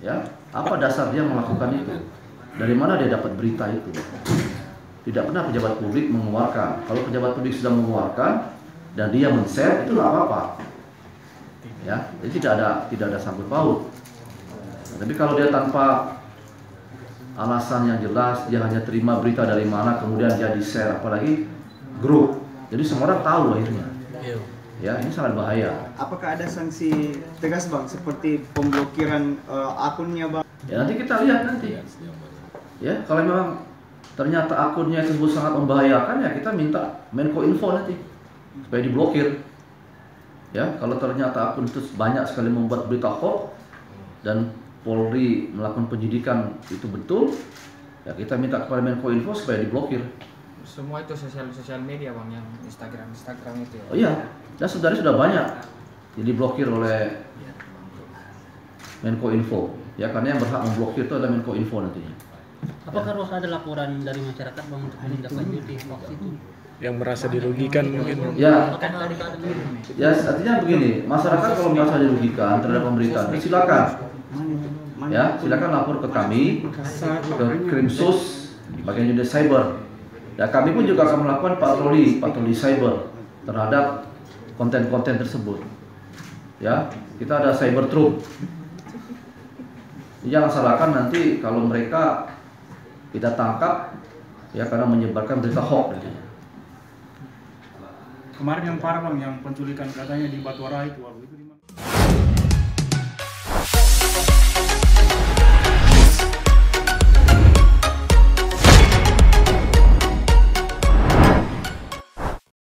Ya, apa dasar dia melakukan itu? Dari mana dia dapat berita itu? Tidak pernah pejabat publik mengeluarkan. Kalau pejabat publik sudah mengeluarkan dan dia men-share, itu nggak apa-apa. Ya, jadi tidak ada sangkut paut. Nah, tapi kalau dia tanpa alasan yang jelas, dia hanya terima berita dari mana, kemudian dia di-share, apalagi grup. Jadi semua orang tahu akhirnya. Ya, ini sangat bahaya. Apakah ada sanksi tegas, Bang, seperti pemblokiran akunnya, Bang? Ya, nanti kita lihat nanti. Ya, kalau memang ternyata akunnya tersebut sangat membahayakan, ya kita minta Menkominfo nanti supaya diblokir. Ya, kalau ternyata akun itu banyak sekali membuat berita hoax dan Polri melakukan penyidikan itu betul, ya kita minta kepada Menkominfo supaya diblokir. Semua itu sosial media, Bang, yang Instagram itu ya? Oh iya, dan sebenarnya sudah banyak jadi diblokir oleh Menkominfo. Ya, karena yang berhak memblokir itu adalah Menkominfo nantinya. Apakah harus ada laporan dari masyarakat, Bang, untuk menindaklanjuti hoax itu? Yang merasa dirugikan mungkin. Ya, artinya begini, masyarakat kalau merasa dirugikan terhadap pemberitaan, silakan. Ya, silakan lapor ke kami, ke Krimsus, bagian unit cyber. Ya, kami pun juga akan melakukan patroli cyber terhadap konten-konten tersebut. Ya, kita ada cyber troop. Jangan salahkan nanti kalau mereka kita tangkap ya karena menyebarkan berita hoax. Kemarin yang parah, Bang, yang penculikan katanya di Batuara itu, di mana?